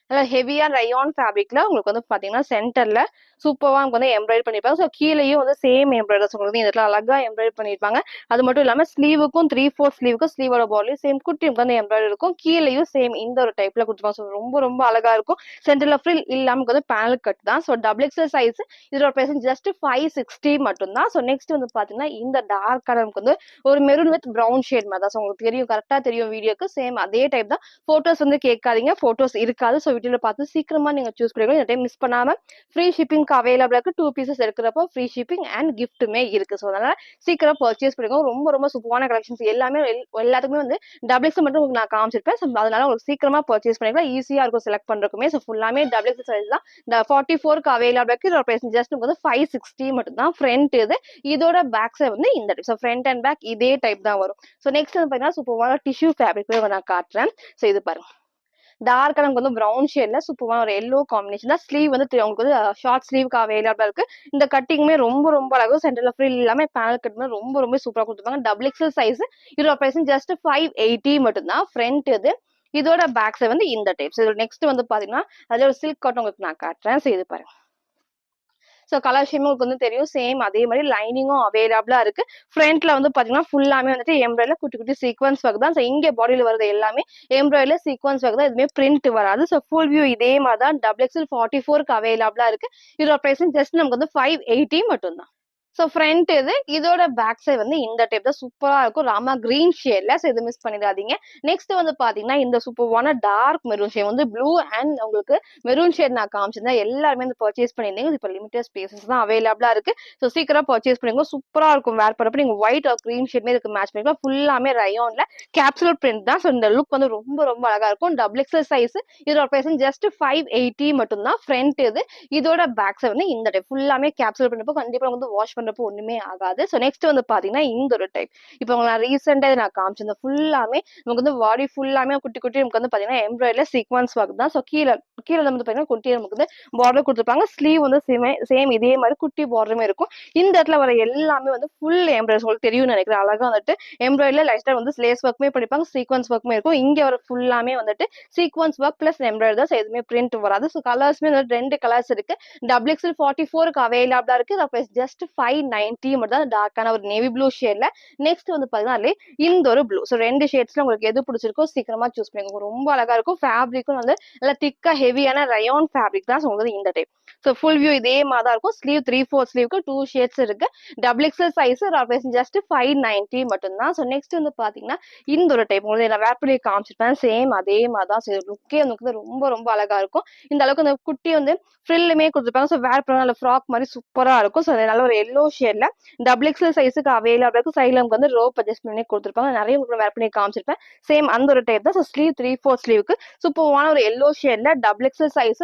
நல்லா ஹெவியா ரயான் ஃபேப்ரிக்ல உங்களுக்கு வந்து பாத்தீங்கன்னா சென்டர்ல சூப்பரா உங்களுக்கு வந்து எம்ப்ராய்டரி பண்ணிருப்பாங்க. ஸோ கீழேயும் வந்து சேம் எம்ப்ராய்டர்ஸ் உங்களுக்கு இந்த இடத்துல அழகா எம்ப்ராய்டரி பண்ணிருப்பாங்க. அது மட்டும் இல்லாம ஸ்லீவுக்கும் 3/4 ஸ்லீவுக்கும் ஸ்லீவோட பாடி சேம் குட்டி வந்து எம்ப்ராய்டரி இருக்கும். கீழேயும் சேம் இந்த ஒரு டைப்ல கொடுத்துருப்பாங்க. ஸோ ரொம்ப ரொம்ப அழகா இருக்கும். சென்டர்ல ஃப்ரில் இல்லாம வந்து பேனல் கட் தான். ஸோ XXL சைஸ் இதோட பிரைஸ் ஜஸ்ட் 560 மட்டும் தான். ஸோ நெக்ஸ்ட் வந்து பாத்தீங்கன்னா இந்த டார்க் கலருக்கு வந்து ஒரு மெரூன் வித் பிரவுன் ஷேட் மாதிரி தான். ஸோ உங்களுக்கு தெரியும் கரெக்டா தெரியும் வீடியோக்கு. சேம் அதே டைப் தான். போட்டோஸ் வந்து கேட்காதீங்க. போட்டோஸ் இருக்காது. ஸோ வீடியோல பார்த்து சீக்கிரமா நீங்க சூஸ் பண்ணிக்கணும். இந்த டைம் மிஸ் பண்ணாம ஃப்ரீ ஷிப்பிங்க்கு அவைலபிளா இருக்கு. 2 பீசஸ் எடுக்கிறப்போ ஃப்ரீ ஷிப்பிங் அண்ட் கிஃப்ட்டுமே இருக்கு. ஸோ அதனால சீக்கிரம் பர்ச்சேஸ் பண்ணிக்கோங்க. ரொம்ப ரொம்ப சூப்பரான கலெக்ஷன்ஸ் எல்லாமே எல்லாத்துக்குமே வந்து XXL மட்டும் உங்களுக்கு நான் காமிச்சிருப்பேன். ஸோ அதனால உங்களுக்கு சீக்கிரமா பர்ச்சேஸ் பண்ணிக்கலாம். ஈஸியா இருக்கும் செலக்ட் பண்றதுக்குமே. ஸோ ஃபுல்லாமே XXL சைஸ் தான். இந்த 44க்கு அவைலபிளா இருக்கு. இதோட பிரைஸ் ஜஸ்ட் வந்து 560 மட்டும் தான். ஃப்ரண்ட் இது இதோட பேக் சைடு வந்து இந்த type. So front and back இதே டைப் தான் வரும். ஸோ நெக்ஸ்ட் வந்து பாத்தீங்கன்னா சூப்பரான டிஷ்யூ ஃபேப்ரிக் நான் காட்டுறேன். ஸோ இது பாருங்க டார்க்கா நமக்கு வந்து ப்ரௌன் ஷேட்ல சூப்பரான ஒரு எல்லோ காம்பினேஷன் தான். ஸ்லீவ் வந்து உங்களுக்கு வந்து ஷார்ட் ஸ்லீவ்க்கு அவைலபிளா இருக்கு. இந்த கட்டிங்குமே ரொம்ப ரொம்ப அழகா சென்டர்ல ஃப்ரில் இல்லாம பேனல் கட் ரொம்ப ரொம்ப சூப்பரா கொடுத்துருப்பாங்க. Double XL size. இதோட பிரைஸ் ஜஸ்ட் 580 மட்டும் தான். ஃப்ரண்ட் இது. இதோட பேக் சைடு வந்து இந்த டைப்ஸ். இதோட நெக்ஸ்ட் வந்து பாத்தீங்கன்னா அதுல ஒரு சில்க் காட்டன் உங்களுக்கு நான் காட்டுறேன். இது பாருங்க. ஸோ கலர் ஷேமும் உங்களுக்கு வந்து தெரியும். சேம் அதே மாதிரி லைனிங்கும் அவைலபிளா இருக்கு. ஃப்ரண்ட்ல வந்து பாத்தீங்கன்னா ஃபுல்லாமே வந்துட்டு எம்ப்ராய்டரில குட்டி குட்டி சீக்வன்ஸ் ஒர்க் தான். ஸோ இங்க பாடியில வரது எல்லாமே எம்ப்ராய்டரில சீக்வன்ஸ் ஒர்க் தான். எதுவுமே பிரிண்ட் வராது. ஸோ ஃபுல் வியூ இதே மாதிரி தான் டபுள் எக்ஸ்எல் 44க்கு அவைலபிளா இருக்கு. இதோட பிரைஸ் ஜஸ்ட் நமக்கு வந்து 580 மட்டும் தான். ஸோ ஃப்ரண்ட் இது. இதோட பேக் சைடு வந்து இந்த டைப் தான் சூப்பரா இருக்கும். ராமா கிரீன் ஷேட்ல. ஸோ இது மிஸ் பண்ணிடாதீங்க. நெக்ஸ்ட் வந்து பாத்தீங்கன்னா இந்த சூப்பரான டார்க் மெரூன் ஷேட் வந்து ப்ளூ அண்ட் உங்களுக்கு மெரூன் ஷேட் நான் காமிச்சிருந்தேன். எல்லாருமே வந்து பர்ச்சேஸ் பண்ணிருந்தீங்க. இப்போ லிமிடெட் ஸ்பேசஸ் தான் அவைலபிளா இருக்கு. ஸோ சீக்கிரம் பர்ச்சேஸ் பண்ணிக்கோங்க. சூப்பரா இருக்கும் வேர் பண்ணப்ப. நீங்க ஒயிட் ஆர் கிரீன் ஷேட்மே இதுக்கு மேட்ச் பண்ணிக்கலாம். ஃபுல்லாமே ரயோன்ல கேப்சூல் பிரிண்ட் தான். ஸோ இந்த லுக் வந்து ரொம்ப ரொம்ப அழகா இருக்கும். Double XL size. இதோட பிரைஸ் ஜஸ்ட் 580 மட்டும் தான். ஃப்ரண்ட் இது. இதோட பேக் சைடு வந்து இந்த டைப் ஃபுல்லாமே கேப்சூல் பிரிண்ட். கண்டிப்பா வந்து வாஷ் பண்றப்போ ஒண்ணுமே ஆகாது. ஸோ நெக்ஸ்ட் வந்து பாத்தீங்கன்னா இந்த ஒரு டைப். இப்போ நான் ரீசெண்டா நான் காமிச்சிருந்தேன். ஃபுல்லாமே நமக்கு வந்து பாடி ஃபுல்லாமே குட்டி குட்டி நமக்கு வந்து பாத்தீங்கன்னா எம்ப்ராய்டரில சீக்வன்ஸ் ஒர்க் தான். ஸோ கீழே வந்து பாத்தீங்கன்னா குட்டி நமக்கு வந்து பார்டர் கொடுத்துருப்பாங்க. ஸ்லீவ் வந்து சேம் இதே மாதிரி குட்டி பார்டருமே இருக்கும். இந்த இடத்துல வர எல்லாமே வந்து ஃபுல் எம்ப்ராய்டரி உங்களுக்கு தெரியும்னு நினைக்கிறேன். அழகா வந்துட்டு எம்ப்ராய்டரில லைட்டா வந்து லேஸ் ஒர்க்குமே பண்ணிப்பாங்க. சீக்வன்ஸ் ஒர்க்குமே இருக்கும். இங்க வர ஃபுல்லாமே வந்துட்டு சீக்வன்ஸ் ஒர்க் பிளஸ் எம்ப்ராய்டரி தான். எதுவுமே பிரிண்ட் வராது. ஸோ கலர்ஸ்மே ரெண்டு கலர்ஸ் இருக்கு. டபுள் எக்ஸ்எல் 44க்கு அவைலபிளா இருக்கு. ஜஸ்ட் 590 மட்டும் தான். டார்க்கான ஒரு நேவி ப்ளூ ஷேட்ல. நெக்ஸ்ட் வந்து பாத்தீங்கன்னா இந்த ஒரு ப்ளூ. ஸோ ரெண்டு ஷேட்ஸ்ல உங்களுக்கு எது பிடிச்சிருக்கோ சீக்கிரமா சூஸ் பண்ணிக்கோங்க. ரொம்ப அழகா இருக்கும். ஃபேப்ரிக்கும் வந்து நல்லா திக்கா ஹெவியான ரயோன் ஃபேப்ரிக் தான். உங்களுக்கு இந்த டைப். ஸோ ஃபுல் வியூ இதே மாதிரி தான் இருக்கும். ஸ்லீவ் 3/4 ஸ்லீவ்க்கு 2 ஷேட்ஸ் இருக்கு. டபுள் எக்ஸ்எல் சைஸ் ஜஸ்ட் 590 மட்டும் தான். ஸோ நெக்ஸ்ட் வந்து பாத்தீங்கன்னா இந்த ஒரு டைப் உங்களுக்கு நான் வேர் பண்ணி காமிச்சிருப்பேன். சேம் அதே மாதிரி தான். ஸோ லுக்கே வந்து ரொம்ப ரொம்ப அழகா இருக்கும். இந்த அளவுக்கு அந்த குட்டி வந்து ஃப்ரில்லுமே கொடுத்துருப்பாங்க. ஸோ வேர் பண்ண நல்ல ஃப்ராக் மாதிரி சூப்பரா இருக்கும். ஸோ நல்ல ஒரு எல்லோ ஷேட்ல டபுள் எக்ஸ்எல் சைஸுக்கு அவைலபிள் இருக்கு. சைட்ல நமக்கு வந்து ரோப் அட்ஜஸ்ட் பண்ணி கொடுத்துருப்பாங்க. நிறைய உங்களுக்கு வேர் பண்ணி காமிச்சிருப்பேன். சேம் அந்த ஒரு டைப் தான். ஸோ ஸ்லீவ் 3/4 ஸ்லீவுக்கு சூப்பரான ஒரு எல்லோ ஷேட்ல டபுள் எக்ஸ்எல் சைஸ்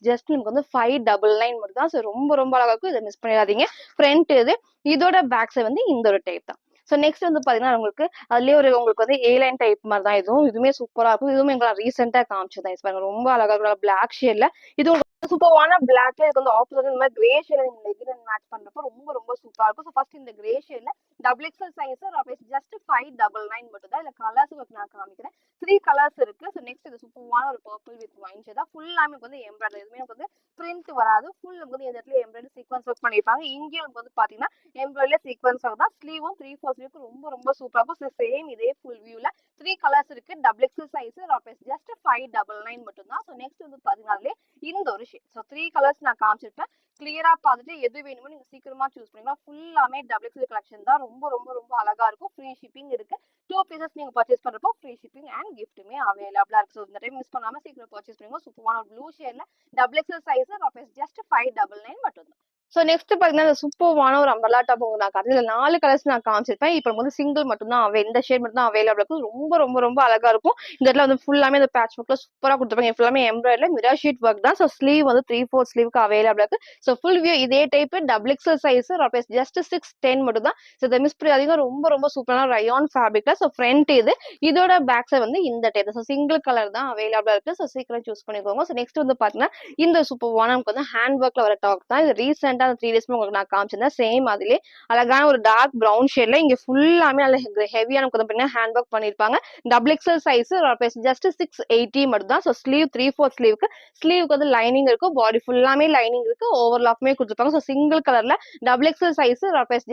ஜஸ்ட் நமக்கு வந்து 599 மட்டும் தான். ஸோ ரொம்ப ரொம்ப அழகா இருக்கும். இதை மிஸ் பண்ணிடாதீங்க. ஃப்ரண்ட் இது. இதோட பேக் சைடு வந்து இந்த ஒரு டைப் தான். ஸோ நெக்ஸ்ட் வந்து பாத்தீங்கன்னா உங்களுக்கு அதுலயே ஒரு உங்களுக்கு வந்து ஏலைன் டைப் மாதிரி தான். இதுவுமே சூப்பரா இருக்கும். இதுவுமே எங்களை ரீசெண்டா காமிச்சதான். ரொம்ப அழகா இருக்கும். பிளாக் ஷேட்ல இது சூப்பரான பிளாக்ல இதுக்கு வந்து ஆப்போசிட் இந்த மாதிரி கிரே ஷேட்ல நீங்க லெகின் மேட்ச் பண்றப்ப ரொம்ப ரொம்ப சூப்பரா இருக்கும். ஸோ ஃபர்ஸ்ட் இந்த கிரே ஷேட்ல டபுள் எக்ஸ்எல் சைஸ் ஜஸ்ட் 599 மட்டும் தான். இல்ல கலர்ஸ் நான் காமிக்கிறேன். 3 கலர்ஸ் இருக்கு. ஸோ நெக்ஸ்ட் இது சூப்பரான ஒரு பர்பிள் வித் ஒயின் ஷேட் தான். ஃபுல்லாமே வந்து எம்ப்ராய்டரி. எதுவுமே வந்து பிரிண்ட் வராது. ஃபுல் வந்து இந்த இடத்துல எம்ப்ராய்டரி சீக்வன்ஸ் ஒர்க் பண்ணிருப்பாங்க. இங்கேயும் வந்து பாத்தீங்கன்னா எம்ப்ராய்டரி சீக்வன்ஸ் ஒர்க் தான். ஸ்லீவும் 3/4 ஸ்லீவுக்கு ரொம்ப ரொம்ப சூப்பரா இருக்கும். ஸோ சேம் இதே ஃபுல் வியூல 3 கலர்ஸ் இருக்கு. டபுள் எக்ஸ்எல் சைஸ் ஜஸ்ட் 599 மட்டும் தான். ஸோ நெக்ஸ்ட் வந்து பாத்தீங்கன்னா இந்த ஒரு ஷேட். ஸோ 3 கலர்ஸ் நான் காமிச்சிருப்பேன். கிளியரா பார்த்துட்டு எது வேணுமோ நீங்க சீக்கிரமா சூஸ் பண்ணிக்கலாம். ஃபுல்லாமே டபுள் எக்ஸ்எல் கலெக்ஷன் தான். ரொம்ப ரொம்ப ரொம்ப அழகா இருக்கும். ஃப்ரீ ஷிப்பிங் இருக்கு. 2 பீசஸ் நீங்க பர்ச்சேஸ் பண்றப்போ ஃப்ரீ ஷிப்பிங் அண்ட் கிஃப்ட்டுமே அவைலபிளா இருக்கு. ஸோ இந்த டைம் மிஸ் பண்ணாம சீக்கிரம் பர்ச்சேஸ் பண்ணுங்க. சூப்பரான ப்ளூ ஷேட்ல டபுள் எக்ஸ்எல் சைஸ் ஜஸ்ட் 599 மட்டும் தான். ஸோ நெக்ஸ்ட் பாத்தீங்கன்னா சூப்பரான ஒரு அம்பர்லா டாப் நான் கடையில 4 கலர்ஸ் நான் காமிச்சிருப்பேன். இப்போ வந்து சிங்கிள் மட்டும் தான் இந்த ஷேட் மட்டும் தான் அவைலபிள் இருக்கும். ரொம்ப ரொம்ப ரொம்ப அழகா இருக்கும். இந்த இடத்துல வந்து ஃபுல்லாமே இந்த பேட்ச் ஒர்க்ல சூப்பரா கொடுத்துருப்பாங்க. ஃபுல்லாமே எம்ப்ராய்டரில மிரர் ஷீட் ஒர்க் தான். ஸோ ஸ்லீவ் வந்து 3/4 ஸ்லீவுக்கு அவைலபிள் இருக்கு. ஸோ ஃபுல் வியூ இதே type double XL size just 610 மட்டும் தான். ஸோ இதை மிஸ் பண்ணாதீங்க. ரொம்ப ரொம்ப சூப்பரான ரயான் ஃபேப்ரிக்ல. ஸோ ஃப்ரண்ட் இது. இதோட பேக் சைடு வந்து இந்த டைப். ஸோ சிங்கிள் கலர் தான் அவைலபிளா இருக்கு. ஸோ சீக்கிரம் சூஸ் பண்ணிக்கோங்க. ஸோ நெக்ஸ்ட் வந்து பாத்தீங்கன்னா இந்த சூப்பரான நமக்கு வந்து ஹேண்ட் ஒர்க்ல வர டாப் தான். இது ரீசெண்டா 3 டேஸ்மே உங்களுக்கு நான் காமிச்சிருந்தேன். சேம் அதுலயே அழகான ஒரு டார்க் பிரவுன் ஷேட்ல இங்க ஃபுல்லாமே நல்ல ஹெவியா நமக்கு வந்து ஹேண்ட் ஒர்க் பண்ணிருப்பாங்க. டபுள் எக்ஸ்எல் சைஸ் ஜஸ்ட் 680 மட்டும் தான். ஸோ ஸ்லீவ் 3/4 ஸ்லீவுக்கு வந்து லைனிங் இருக்கும். பாடி ஃபுல்லாமே லைனிங் இருக்கு. ஓவர்லாக்குமே கொடுத்துருப்பாங்க. ஸோ சிங்கிள் கலர்ல டபுள் எக்ஸ்எல் சைஸ்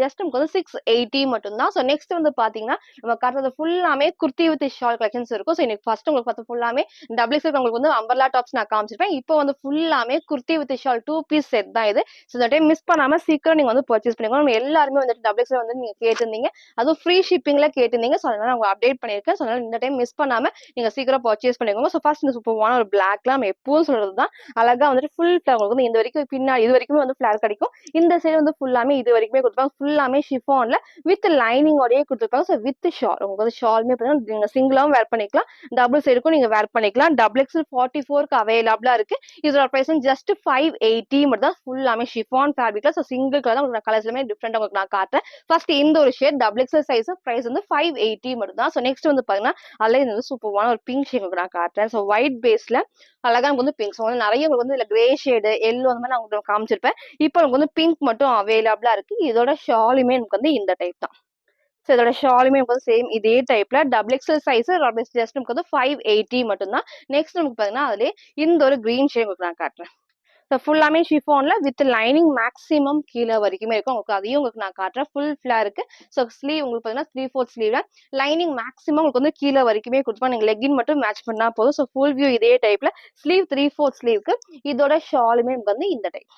ஜஸ்ட் நமக்கு வந்து 680 மட்டும் தான். ஸோ நெக்ஸ்ட் வந்து பாத்தீங்கன்னா நம்ம காட்டுறது ஃபுல்லாமே குர்த்தி வித் ஷால் கலெக்ஷன்ஸ் இருக்கும். ஸோ இன்னைக்கு ஃபர்ஸ்ட் உங்களுக்கு பார்த்து ஃபுல்லாமே டபுள் எக்ஸ்எல் உங்களுக்கு வந்து அம்பர்லா டாப்ஸ் நான் காமிச்சிருப்பேன். இப்போ வந்து ஃபுல்லாமே kurti with shawl 2 piece set தான் இது. ஸோ இந்த டைம் மிஸ் பண்ணாம சீக்கிரம் நீங்க வந்து பர்ச்சேஸ் பண்ணிக்கோங்க. நம்ம எல்லாருமே வந்துட்டு டபுள் எக்ஸ்எல் வந்து நீங்க கேட்டிருந்தீங்க. அதுவும் ஃப்ரீ ஷிப்பிங்ல கேட்டிருந்தீங்க. ஸோ அதனால நான் அப்டேட் பண்ணிருக்கேன். ஸோ அதனால இந்த டைம் மிஸ் பண்ணாம நீங்க சீக்கிரம் பர்ச்சேஸ் பண்ணிக்கோங்க. ஸோ ஃபர்ஸ்ட் இந்த சூப்பரான ஒரு பிளாக்ல நம்ம எப்பவும் சொல்றது தான் அழகா வந்துட்டு ஃபுல் ஃபிளவர் வந்து இந்த வரைக்கும் பின்னாடி இது வரைக்குமே வந்து ஃபிளவர் கிடைக்கும். இந்த சைடு வந்து ஃபுல்லாமே இது வரைக்குமே கொடுத்துருப்பாங்க. ஃபுல்லாமே ஷிஃபான்ல வித் லைனிங்கோடயே கொடுத்துருப்பாங்க. ஸோ வித் ஷால் உங்களுக்கு வந்து ஷாலுமே பார்த்தீங்கன்னா நீங்க சிங்கிளாவும் வேர் பண்ணிக்கலாம். டபுள் சைடுக்கும் நீங்க வேர் பண்ணிக்கலாம். டபுள் எக்ஸ்எல் 44க்கு அவைலபிளா இருக்கு. இதோட பிரைஸ் ஜஸ்ட் 580 மட்டும் தான். ஃபுல்லாமே ஷிஃபான் ஷிஃபான் ஃபேப்ரிக்ல ஸோ சிங்கிள் கலர் தான் உங்களுக்கு கலர்ஸ்லுமே டிஃப்ரெண்டா உங்களுக்கு நான் காட்டுறேன். ஃபர்ஸ்ட் இந்த ஒரு shade double XL size price வந்து 580 மட்டும் தான். ஸோ நெக்ஸ்ட் வந்து பாத்தீங்கன்னா அதுல இந்த சூப்பரான ஒரு பிங்க் ஷேட் உங்களுக்கு நான் காட்டுறேன். ஸோ ஒயிட் பேஸ்ல அழகா நமக்கு வந்து பிங்க். ஸோ வந்து நிறைய உங்களுக்கு வந்து இதுல கிரே ஷேடு எல்லோ அந்த மாதிரி நான் உங்களுக்கு காமிச்சிருப்பேன். இப்போ நமக்கு வந்து பிங்க் மட்டும் அவைலபிளா இருக்கு. இதோட ஷாலுமே நமக்கு வந்து இந்த டைப் தான். ஸோ இதோட ஷாலுமே நமக்கு வந்து சேம் இதே டைப்ல டபுள் எக்ஸல் சைஸ் ஜஸ்ட் நமக்கு வந்து 580 மட்டும் தான். நெக்ஸ்ட் நமக்கு பாத்தீங்கன்னா அதுல இந்த ஒரு கிரீன் ஷேட் உங்களுக்கு நான் காட்டுறேன். ஸோ ஃபுல்லாமே ஷிஃபான்ல வித் லைனிங் மேக்ஸிமம் கீழே வரைக்குமே இருக்கும். உங்களுக்கு அதையும் உங்களுக்கு நான் காட்டுறேன். ஃபுல் ஃபிளா இருக்கு. ஸோ ஸ்லீவ் உங்களுக்கு பார்த்தீங்கன்னா 3/4 ஸ்லீவ்ல லைனிங் மேக்ஸிமம் உங்களுக்கு வந்து கீழே வரைக்குமே கொடுத்துருப்பாங்க. நீங்க லெகின் மட்டும் மேட்ச் பண்ணா போதும். ஸோ ஃபுல் வியூ இதே டைப்ல ஸ்லீவ் 3/4 ஸ்லீவ்க்கு இதோட ஷாலுமே நமக்கு வந்து இந்த டைப்.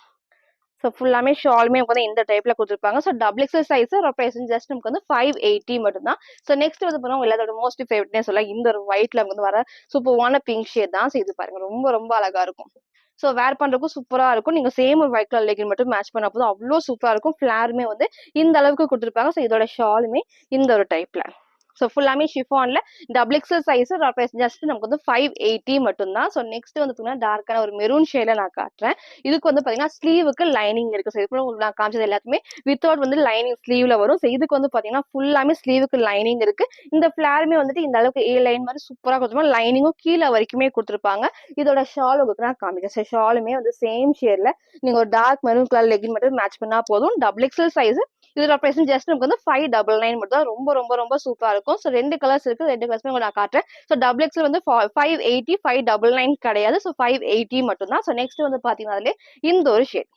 ஸோ ஃபுல்லாமே ஷாலுமே நமக்கு வந்து இந்த டைப்ல கொடுத்துருப்பாங்க. So double XL size price just நமக்கு வந்து 580 மட்டும் தான். ஸோ நெக்ஸ்ட் வந்து பாருங்க எல்லாத்தோட மோஸ்ட் ஃபேவரட்னே சொல்ல இந்த ஒரு ஒயிட்ல வந்து வர சூப்பரான பிங்க் ஷேட் தான். ஸோ இது பாருங்க ரொம்ப ரொம்ப அழகா இருக்கும். ஸோ வேர் பண்றதுக்கும் சூப்பரா இருக்கும். நீங்க சேம் ஒரு ஒயிட் கலர் லெகின் மட்டும் மேட்ச் பண்ண போதும் அவ்வளோ சூப்பரா இருக்கும். ஃபிளாருமே வந்து இந்த அளவுக்கு கொடுத்துருப்பாங்க. ஸோ இதோட ஷாலுமே இந்த ஒரு டைப்ல. ஸோ ஃபுல்லாமே ஷிஃபான்ல டபுள் எக்ஸல் சைஸ் ஜஸ்ட் நமக்கு வந்து 580 மட்டும் தான். ஸோ நெக்ஸ்ட் வந்து பாத்தீங்கன்னா டார்க்கான ஒரு மெரூன் ஷேட்ல நான் காட்டுறேன். இதுக்கு வந்து பாத்தீங்கன்னா ஸ்லீவுக்கு லைனிங் இருக்கு. ஸோ இதுக்கு உங்களுக்கு நான் காமிச்சது எல்லாத்துமே வித்தவுட் வந்து லைனிங் ஸ்லீவ்ல வரும். ஸோ இதுக்கு வந்து பாத்தீங்கன்னா ஃபுல்லாமே ஸ்லீவுக்கு லைனிங் இருக்கு. இந்த ஃபிளாருமே வந்துட்டு இந்த அளவுக்கு ஏ லைன் மாதிரி சூப்பரா கொடுத்துருப்பாங்க. லைனிங்கும் கீழே வரைக்குமே கொடுத்துருப்பாங்க. இதோட ஷால் உங்களுக்கு நான் காமிக்கிறேன். ஸோ ஷாலுமே வந்து சேம் ஷேட்ல நீங்க ஒரு டார்க் மெரூன் கலர் லெகின் மட்டும் மேட்ச் பண்ணா போதும். டபுள் எக்ஸல் சைஸ் இதோட பிரைஸ் ஜஸ்ட் நமக்கு வந்து 599 மட்டும் தான். ரொம்ப ரொம்ப ரொம்ப சூப்பரா இருக்கும். ஸோ 2 கலர்ஸ் இருக்கு. 2 கலர்ஸ்மே நான் காட்டுறேன். ஸோ டபுள் எக்ஸ்எல் வந்து 580 599 கிடையாது. ஸோ 580 மட்டும் தான். ஸோ நெக்ஸ்ட் வந்து பாத்தீங்கன்னா அதுல இந்த ஒரு ஷேட்.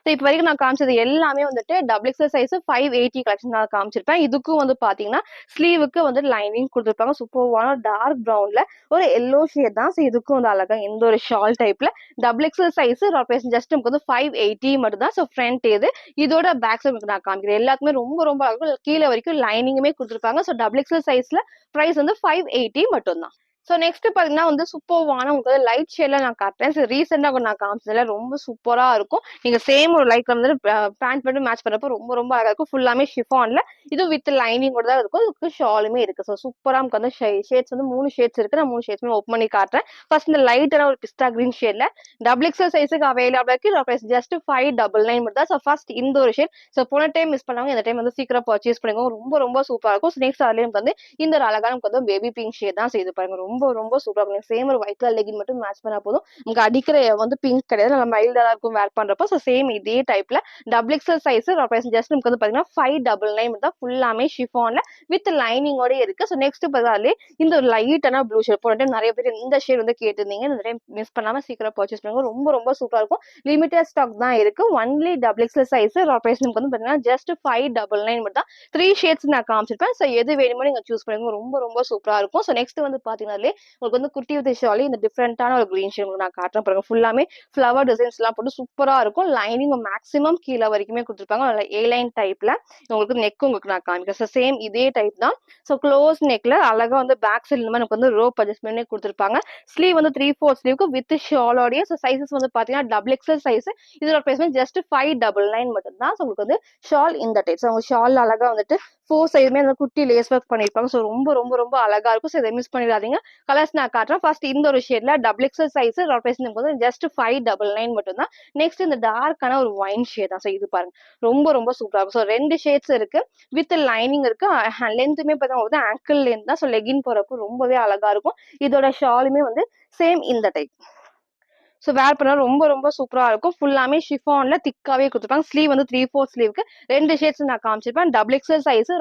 ஸோ இப்போ வரைக்கும் நான் காமிச்சது எல்லாமே வந்துட்டு டபுள் எக்ஸல் சைஸ் 580 கலெக்ஷன் நான் காமிச்சிருப்பேன். இதுக்கும் வந்து பாத்தீங்கன்னா ஸ்லீவுக்கு வந்து லைனிங் கொடுத்துருப்பாங்க. சூப்பர்வான டார்க் ப்ரௌன்ல ஒரு எல்லோ ஷேட் தான். ஸோ இதுக்கும் வந்து அழகா எந்த ஒரு ஷால் டைப்ல டபுள் எக்ஸல் சைஸ் ஜஸ்ட் நமக்கு வந்து 580 மட்டும் தான். ஸோ ஃப்ரண்ட் இது இதோட பேக் சைடு நான் காமிக்கிறேன். எல்லாத்துக்குமே ரொம்ப ரொம்ப அழகா கீழே வரைக்கும் லைனிங்குமே கொடுத்துருப்பாங்க. ஸோ டபுள் எக்ஸல் சைஸ்ல பிரைஸ் வந்து 580 மட்டும் தான். ஸோ நெக்ஸ்ட் பாத்தீங்கன்னா வந்து சூப்பர்வான உங்களுக்கு லைட் ஷேட்ல நான் காட்டுறேன். ஸோ ரீசெண்டா நான் காமிச்சதுல ரொம்ப சூப்பரா இருக்கும். நீங்க சேம் ஒரு லைட் வந்து பேண்ட் மட்டும் மேட்ச் பண்றப்ப ரொம்ப ரொம்ப அழகா இருக்கும். ஃபுல்லாமே ஷிஃபான்ல இது வித் லைனிங்கோட தான் இருக்கும். இதுக்கு ஷாலுமே இருக்கு. ஸோ சூப்பரா நமக்கு வந்து ஷேட்ஸ் வந்து 3 ஷேட்ஸ் இருக்கு. நான் 3 ஷேட்ஸுமே ஓப்பன் பண்ணி காட்டுறேன். ஃபர்ஸ்ட் இந்த லைட்டான ஒரு பிஸ்தா கிரீன் ஷேட்ல டபுள் எக்ஸல் சைஸுக்கு அவைலபிளா இருக்கு. ஜஸ்ட் 599 மட்டும் தான். ஸோ ஃபர்ஸ்ட் இந்த ஒரு ஷேட். ஸோ போன டைம் மிஸ் பண்ணாங்க இந்த டைம் வந்து சீக்கிரம் பர்ச்சேஸ் பண்ணிக்கோங்க. ரொம்ப ரொம்ப சூப்பரா இருக்கும். நெக்ஸ்ட் அதுலயும் வந்து இந்த ஒரு அழகான நமக்கு வந்து பேபி பிங்க் ஷேட் தான். செய்து பாருங்க ரொம்ப ரொம்ப சூப்பரா இருக்கும். சேம் ஒரு ஒயிட் கலர் லெகின் மட்டும் மேட்ச் பண்ணா போதும். உங்களுக்கு அடிக்கிற வந்து பிங்க் கிடையாது. நம்ம மைல்டா இருக்கும் வேர் பண்றப்போ. ஸோ சேம் இதே டைப்ல டபுள் எக்ஸல் சைஸ் ஜஸ்ட் நமக்கு வந்து பாத்தீங்கன்னா 599 தான். ஃபுல்லாமே ஷிஃபான்ல வித் லைனிங்கோட இருக்கு. ஸோ நெக்ஸ்ட் பார்த்தா இந்த ஒரு லைட்டான ப்ளூ ஷேட். போன டைம் நிறைய பேர் இந்த ஷேட் வந்து கேட்டிருந்தீங்க. இந்த டைம் மிஸ் பண்ணாம சீக்கிரம் பர்ச்சேஸ் பண்ணுங்க. ரொம்ப ரொம்ப சூப்பரா இருக்கும். லிமிடெட் ஸ்டாக் தான் இருக்கு. ஒன்லி டபுள் எக்ஸல் சைஸ் நமக்கு வந்து பாத்தீங்கன்னா ஜஸ்ட் 599 மட்டும் தான். 3 ஷேட்ஸ் நான் காமிச்சிருப்பேன். ஸோ எது வேணுமோ நீங்க சூஸ் பண்ணுங்க. ரொம்ப ரொம்ப சூப்பரா இருக்கும். ஸோ நெக்ஸ்ட் வந்து பாத்தீங்கன்னா உங்களுக்கு வந்து குர்த்தி வித் ஷாலி இந்த டிஃப்ரெண்டான ஒரு கிரீன் ஷேட் நான் காட்டுறேன் பாருங்க. ஃபுல்லாமே ஃபிளவர் டிசைன்ஸ் எல்லாம் போட்டு சூப்பரா இருக்கும். லைனிங் மேக்ஸிமம் கீழே வரைக்குமே கொடுத்துருப்பாங்க. ஏ லைன் டைப்ல உங்களுக்கு நெக் உங்களுக்கு நான் காமிக்கிறேன். ஸோ சேம் இதே டைப் தான். ஸோ க்ளோஸ் நெக்ல அழகா வந்து பேக் சைடு இந்த மாதிரி நமக்கு வந்து ரோப் அட்ஜஸ்ட்மெண்ட் கொடுத்துருப்பாங்க. ஸ்லீவ் வந்து 3/4 ஸ்லீவ்க்கு வித் ஷாலோடைய. ஸோ சைசஸ் வந்து பாத்தீங்கன்னா டபுள் எக்ஸல் சைஸ் இதோட பிரைஸ் ஜஸ்ட் 599 மட்டும் தான். ஸோ உங்களுக்கு வந்து ஷால் இந்த டைப். ஸோ உங்க ஷால் அழகா வந்துட்டு 4 சைடுமே அந்த குட்டி லேஸ் ஒர்க் பண்ணிருப்பாங்க. ஸோ ரொம்ப ரொம்ப ரொம்ப அழகா இருக்கும். ஸோ இதை மிஸ் பண்ணிடாதீங்க. கலர்ஸ் நான் காட்டுறேன். ஃபர்ஸ்ட் இந்த ஒரு ஷேட்ல டபுள் எக்ஸல் சைஸ் ஜஸ்ட் 599 மட்டும் தான். நெக்ஸ்ட் இந்த டார்க்கான ஒரு ஒயின் ஷேட் தான். ஸோ இது பாருங்க ரொம்ப ரொம்ப சூப்பரா இருக்கும். ஸோ 2 ஷேட்ஸ் இருக்கு வித் லைனிங் இருக்கு. லென்த்துமே பார்த்தா ஆங்கிள் லென்த் தான். ஸோ லெகின் போறப்போ ரொம்பவே அழகா இருக்கும். இதோட ஷாலுமே வந்து சேம் இந்த டைப். ஸோ வேர் பண்ணா ரொம்ப ரொம்ப சூப்பரா இருக்கும். ஃபுல்லாமே ஷிஃபான்ல திக்காவே கொடுத்துருப்பாங்க. ஸ்லீவ் வந்து 3/4 ஸ்லீவ்க்கு 2 ஷேட்ஸ் நான் காமிச்சிருப்பேன். டபுள் எக்ஸல் சைஸ்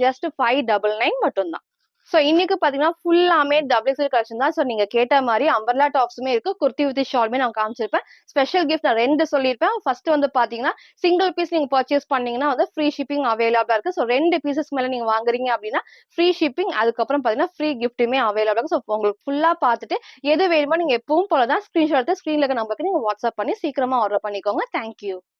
ஜஸ்ட் 599 மட்டும் தான். ஸோ இன்னைக்கு பாத்தீங்கன்னா ஃபுல்லாமே டபுள் எக்ஸல் கலெக்ஷன் தான். ஸோ நீங்க கேட்ட மாதிரி அம்பர்லா டாப்ஸுமே இருக்கு. குர்த்தி வித் ஷாலுமே நான் காமிச்சிருப்பேன். ஸ்பெஷல் கிஃப்ட் நான் 2 சொல்லியிருப்பேன். ஃபர்ஸ்ட் வந்து பாத்தீங்கன்னா சிங்கிள் பீஸ் நீங்க பர்ச்சேஸ் பண்ணீங்கன்னா வந்து ஃப்ரீ ஷிப்பிங் அவைலபிளா இருக்கு. ஸோ 2 பீசஸ் மேல நீங்க வாங்குறீங்க அப்படின்னா ஃப்ரீ ஷிப்பிங், அதுக்கப்புறம் பாத்தீங்கன்னா ஃப்ரீ கிஃப்ட்டுமே அவைலபிளா இருக்கு. ஸோ உங்களுக்கு ஃபுல்லா பார்த்துட்டு எது வேணுமோ நீங்க எப்பவும் போலதான் ஸ்கிரீன்ஷாட் எடுத்து ஸ்கிரீன்ல இருக்க நம்பருக்கு நீங்க வாட்ஸ்அப் பண்ணி சீக்கிரமா ஆர்டர் பண்ணிக்கோங்க. தேங்க்யூ.